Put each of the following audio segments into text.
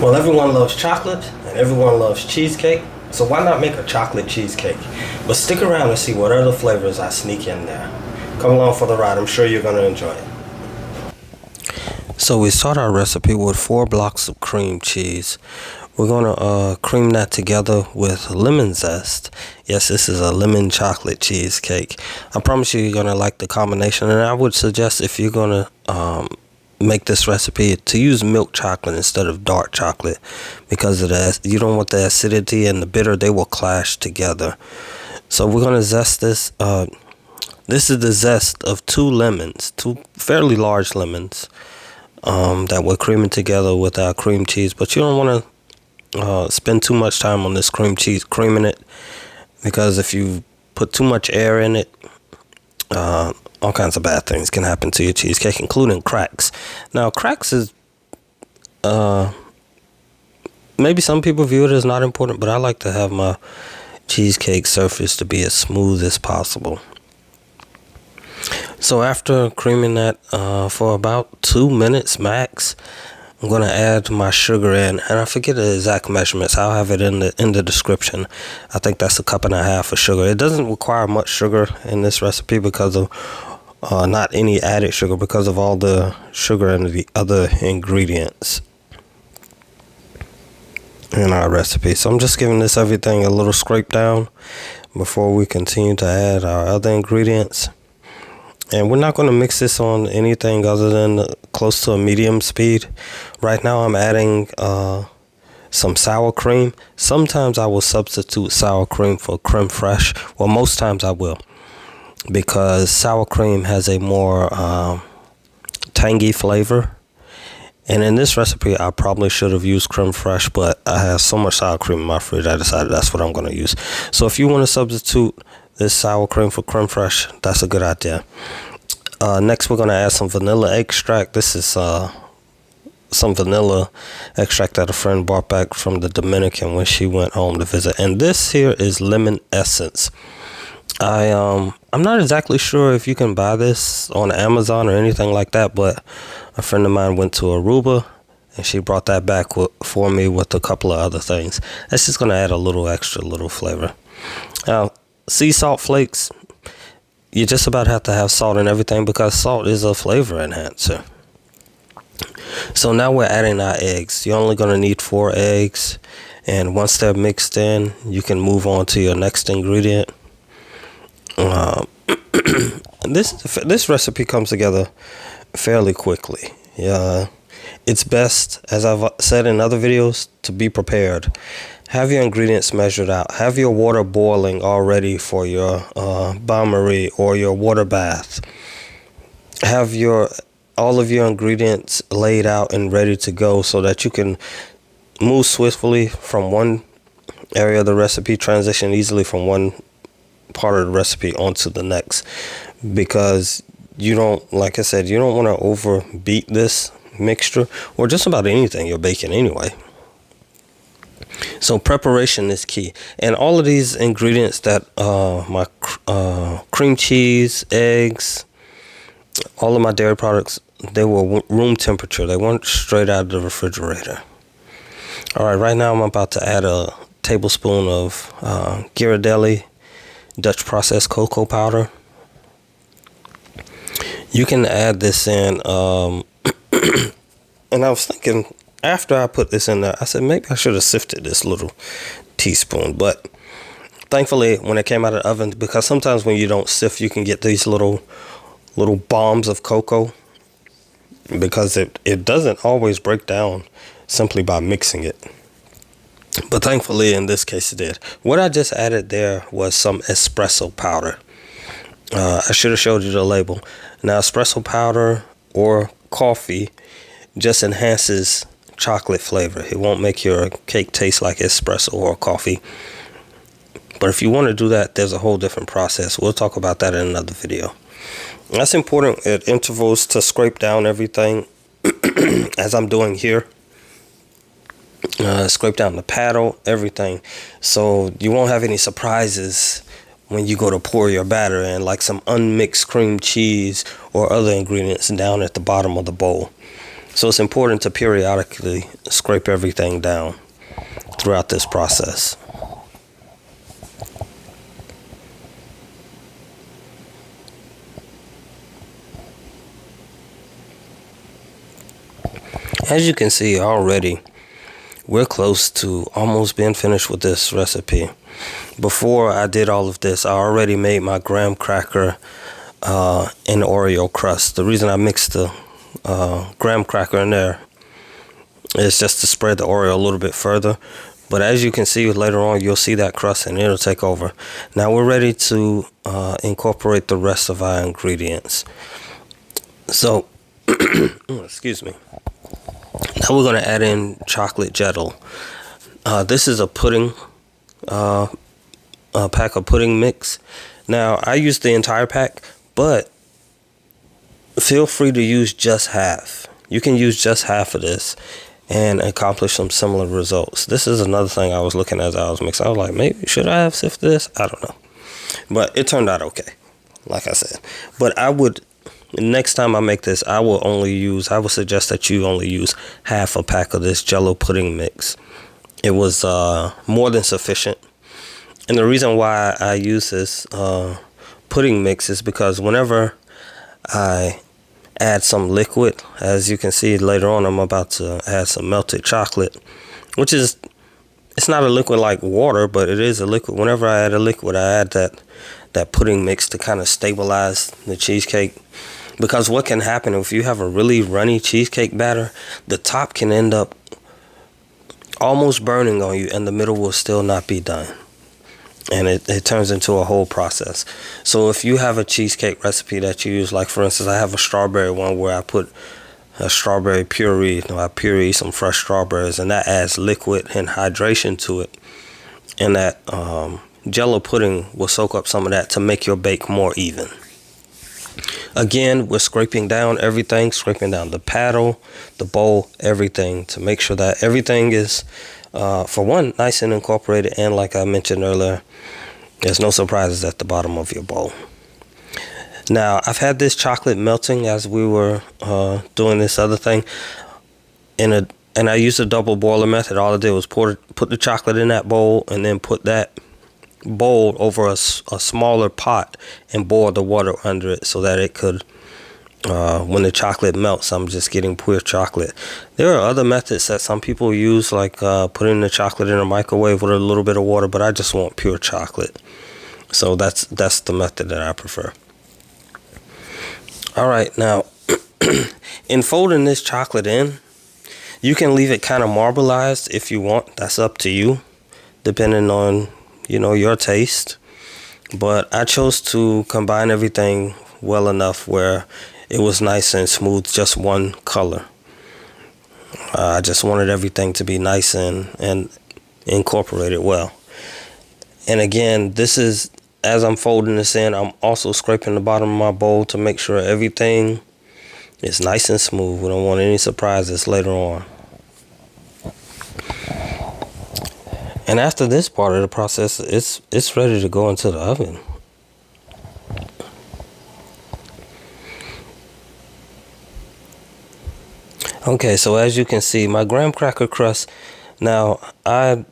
Well, everyone loves chocolate and everyone loves cheesecake, so why not make a chocolate cheesecake? But stick around and see what other flavors I sneak in there. Come along for the ride, I'm sure you're going to enjoy it. So we start our recipe with 4 blocks of cream cheese. We're going to cream that together with lemon zest. Yes, this is a lemon chocolate cheesecake. I promise you're going to like the combination, and I would suggest if you're going to make this recipe to use milk chocolate instead of dark chocolate, because of that you don't want the acidity and the bitter, they will clash together. So we're going to zest this. This is the zest of 2 lemons, 2 fairly large lemons, that we're creaming together with our cream cheese. But you don't want to spend too much time on this cream cheese creaming it, because if you put too much air in it, all kinds of bad things can happen to your cheesecake, including cracks. Now, cracks is maybe some people view it as not important, but I like to have my cheesecake surface to be as smooth as possible. So after creaming that for about 2 minutes max, I'm going to add my sugar in, and I forget the exact measurements. I'll have it in the description. I think that's 1.5 cups of sugar. It doesn't require much sugar in this recipe because of not any added sugar, because of all the sugar and the other ingredients in our recipe. So I'm just giving this everything a little scrape down before we continue to add our other ingredients. And we're not going to mix this on anything other than close to a medium speed. Right now I'm adding some sour cream. Sometimes I will substitute sour cream for creme fraiche. Well, most times I will, because sour cream has a more tangy flavor. And in this recipe, I probably should have used creme fraiche, but I have so much sour cream in my fridge, I decided that's what I'm going to use. So if you want to substitute this sour cream for creme fraiche, that's a good idea. Next, we're going to add some vanilla extract. This is some vanilla extract that a friend brought back from the Dominican when she went home to visit. And this here is lemon essence. I'm not exactly sure if you can buy this on Amazon or anything like that, but a friend of mine went to Aruba and she brought that back for me with a couple of other things. That's just going to add a little extra little flavor. Now, sea salt flakes, you just about have to have salt in everything because salt is a flavor enhancer. So now we're adding our eggs. You're only going to need 4 eggs, and once they're mixed in, you can move on to your next ingredient. This recipe comes together fairly quickly. It's best, as I've said in other videos, to be prepared. Have your ingredients measured out. Have your water boiling already for your bain-marie or your water bath. Have all of your ingredients laid out and ready to go so that you can move swiftly from one area of the recipe, transition easily from one part of the recipe onto the next, because you don't, like I said, you don't want to overbeat this mixture or just about anything you're baking anyway. So preparation is key, and all of these ingredients that my cream cheese, eggs, all of my dairy products, they were room temperature. They weren't straight out of the refrigerator. All right, right now I'm about to add a tablespoon of Ghirardelli Dutch processed cocoa powder. You can add this in, and I was thinking, after I put this in there, I said maybe I should have sifted this little teaspoon. But thankfully, when it came out of the oven, because sometimes when you don't sift, you can get these little bombs of cocoa, because it doesn't always break down simply by mixing it. But thankfully, in this case, it did. What I just added there was some espresso powder. I should have showed you the label. Now, espresso powder or coffee just enhances chocolate flavor. It won't make your cake taste like espresso or coffee. But if you want to do that, there's a whole different process. We'll talk about that in another video. That's important at intervals to scrape down everything as I'm doing here. Scrape down the paddle, everything, so you won't have any surprises when you go to pour your batter in, like some unmixed cream cheese or other ingredients down at the bottom of the bowl. So it's important to periodically scrape everything down throughout this process. As you can see already, we're close to almost being finished with this recipe. Before I did all of this, I already made my graham cracker and Oreo crust. The reason I mixed the graham cracker in there is just to spread the Oreo a little bit further. But as you can see later on, you'll see that crust and it'll take over. Now we're ready to incorporate the rest of our ingredients. So, excuse me. Now we're going to add in chocolate jello. This is a pudding, a pack of pudding mix. Now I use the entire pack, but feel free to use just half. You can use just half of this and accomplish some similar results. This is another thing I was looking at as I was mixing. I was like, maybe should I have sifted this? I don't know. But it turned out okay, like I said. But I would, next time I make this, I would suggest that you only use half a pack of this Jello pudding mix. It was more than sufficient. And the reason why I use this pudding mix is because whenever I add some liquid, as you can see later on, I'm about to add some melted chocolate, which is, it's not a liquid like water, but it is a liquid. Whenever I add a liquid, I add that pudding mix to kind of stabilize the cheesecake. Because what can happen if you have a really runny cheesecake batter, the top can end up almost burning on you and the middle will still not be done. And it turns into a whole process. So if you have a cheesecake recipe that you use, like for instance, I have a strawberry one where I put a strawberry puree. I puree some fresh strawberries, and that adds liquid and hydration to it. And that Jello pudding will soak up some of that to make your bake more even. Again, we're scraping down everything, scraping down the paddle, the bowl, everything, to make sure that everything is, for one, nice and incorporated. And like I mentioned earlier, there's no surprises at the bottom of your bowl. Now, I've had this chocolate melting as we were doing this other thing, and I used a double boiler method. All I did was put the chocolate in that bowl and then put that bowl over a smaller pot and boil the water under it so that it could, when the chocolate melts, I'm just getting pure chocolate. There are other methods that some people use, like putting the chocolate in a microwave with a little bit of water, but I just want pure chocolate. So that's the method that I prefer. All right, now in folding this chocolate in, you can leave it kind of marbleized if you want. That's up to you, depending on, you know, your taste. But I chose to combine everything well enough where it was nice and smooth, just one color. I just wanted everything to be nice and incorporated well. And again, this is, as I'm folding this in, I'm also scraping the bottom of my bowl to make sure everything is nice and smooth. We don't want any surprises later on. And after this part of the process, it's ready to go into the oven. Okay, so as you can see, my graham cracker crust, now I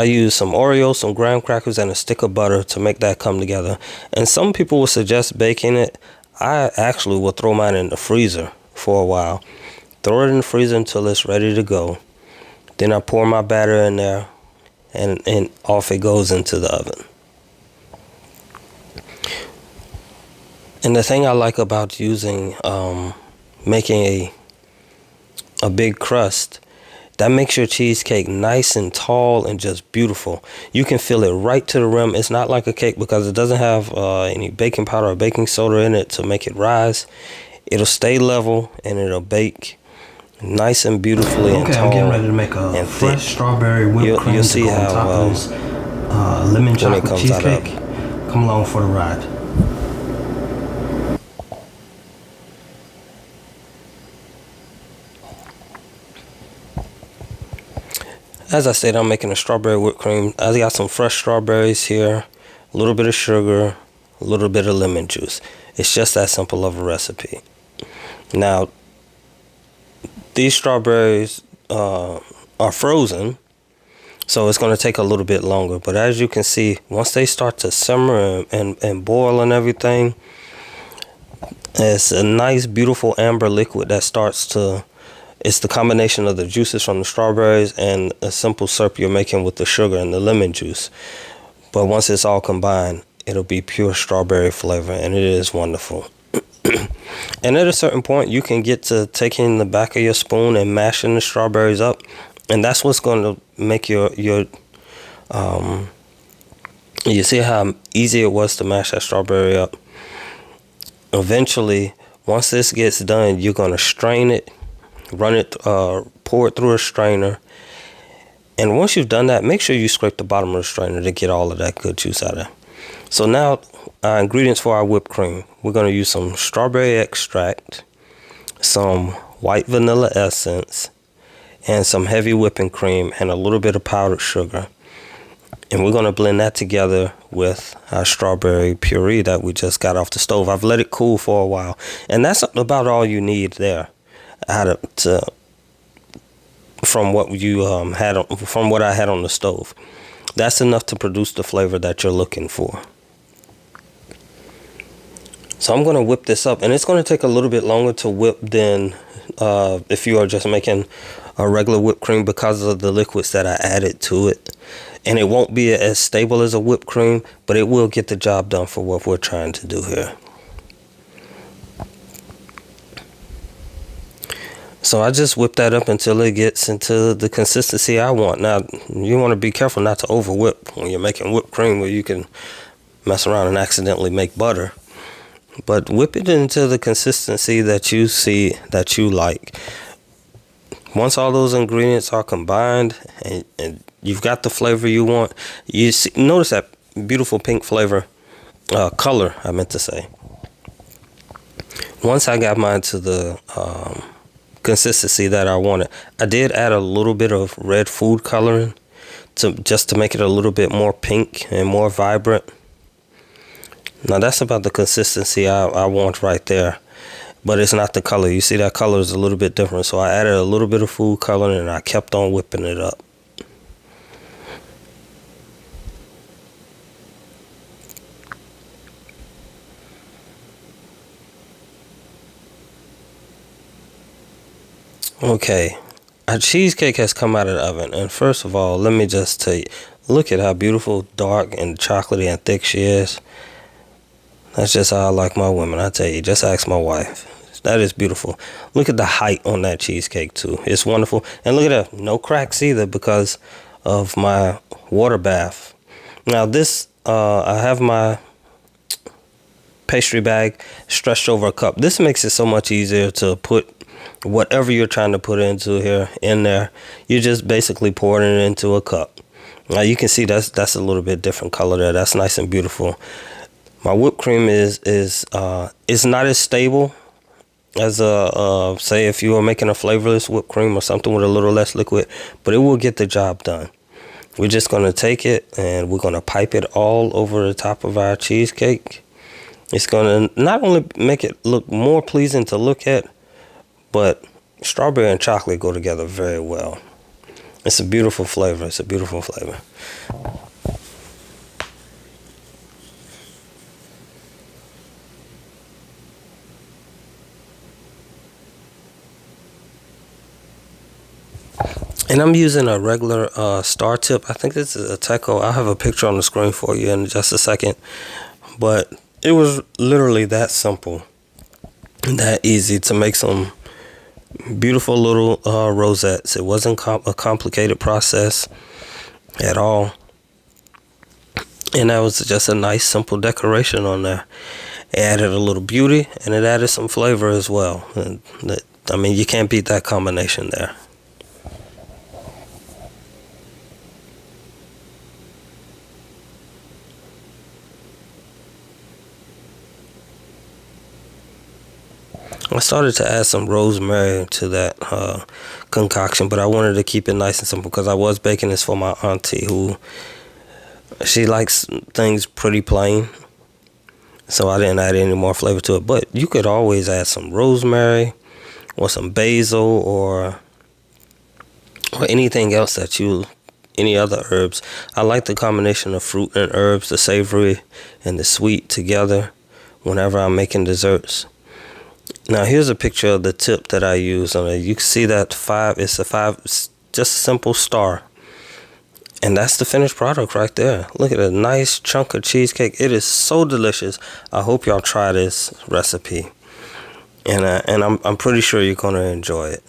use some Oreos, some graham crackers, and a stick of butter to make that come together. And some people will suggest baking it. I actually will throw mine in the freezer for a while. Throw it in the freezer until it's ready to go. Then I pour my batter in there, and off it goes into the oven. And the thing I like about using, making a big crust, that makes your cheesecake nice and tall and just beautiful. You can fill it right to the rim. It's not like a cake because it doesn't have any baking powder or baking soda in it to make it rise. It'll stay level and it'll bake nice and beautifully and tall. Okay, I'm getting ready to make a fresh strawberry whipped cream to go on top of this lemon chocolate cheesecake. Come along for the ride. As I said, I'm making a strawberry whipped cream. I got some fresh strawberries here, a little bit of sugar, a little bit of lemon juice. It's just that simple of a recipe. Now, These strawberries are frozen, so it's going to take a little bit longer. But as you can see, once they start to simmer and boil and everything, it's a nice, beautiful amber liquid that starts to... It's the combination of the juices from the strawberries and a simple syrup you're making with the sugar and the lemon juice. But once it's all combined, it'll be pure strawberry flavor, and it is wonderful. And at a certain point, you can get to taking the back of your spoon and mashing the strawberries up, and that's what's going to make your you see how easy it was to mash that strawberry up. Eventually, once this gets done, you're going to strain it, pour it through a strainer. And once you've done that, make sure you scrape the bottom of the strainer to get all of that good juice out of it. So now, our ingredients for our whipped cream. We're going to use some strawberry extract, some white vanilla essence, and some heavy whipping cream, and a little bit of powdered sugar. And we're going to blend that together with our strawberry puree that we just got off the stove. I've let it cool for a while. And that's about all you need there from what I had on the stove. That's enough to produce the flavor that you're looking for. So I'm going to whip this up, and it's going to take a little bit longer to whip than if you are just making a regular whipped cream, because of the liquids that I added to it. And it won't be as stable as a whipped cream, but it will get the job done for what we're trying to do here. So I just whip that up until it gets into the consistency I want. Now, you want to be careful not to over whip when you're making whipped cream, where you can mess around and accidentally make butter. But whip it into the consistency that you see that you like. Once all those ingredients are combined and you've got the flavor you want, you see, notice that beautiful pink flavor, color, I meant to say. Once I got mine to the consistency that I wanted, I did add a little bit of red food coloring just to make it a little bit more pink and more vibrant. Now that's about the consistency I want right there, but it's not the color. You see that color is a little bit different, so I added a little bit of food coloring and I kept on whipping it up. Okay, our cheesecake has come out of the oven, and first of all, let me just tell you, look at how beautiful, dark, and chocolatey and thick she is. That's just how I like my women. I tell you, just ask my wife. That is beautiful. Look at the height on that cheesecake too. It's wonderful. And look at that, no cracks either because of my water bath. Now this, I have my pastry bag stretched over a cup. This makes it so much easier to put whatever you're trying to put into here in there. You just basically pour it into a cup. Now you can see that's a little bit different color there. That's nice and beautiful. My whipped cream is not as stable as say if you were making a flavorless whipped cream or something with a little less liquid, but it will get the job done. We're just going to take it and we're going to pipe it all over the top of our cheesecake. It's going to not only make it look more pleasing to look at, but strawberry and chocolate go together very well. It's a beautiful flavor. It's a beautiful flavor. And I'm using a regular star tip. I think this is a Teco. I'll have a picture on the screen for you in just a second. But it was literally that simple, that easy to make some beautiful little rosettes. It wasn't a complicated process at all. And that was just a nice, simple decoration on there. It added a little beauty and it added some flavor as well. And I mean, you can't beat that combination there. I started to add some rosemary to that concoction, but I wanted to keep it nice and simple because I was baking this for my auntie, who she likes things pretty plain. So I didn't add any more flavor to it. But you could always add some rosemary or some basil, or anything else that any other herbs. I like the combination of fruit and herbs, the savory and the sweet together whenever I'm making desserts. Now here's a picture of the tip that I use on it. You can see that it's just a simple star. And that's the finished product right there. Look at a nice chunk of cheesecake. It is so delicious. I hope y'all try this recipe. And I'm pretty sure you're going to enjoy it.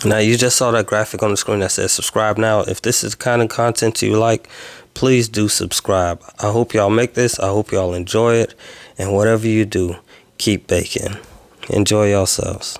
Now, you just saw that graphic on the screen that says subscribe now. If this is the kind of content you like, please do subscribe. I hope y'all make this. I hope y'all enjoy it. And whatever you do, keep baking. Enjoy yourselves.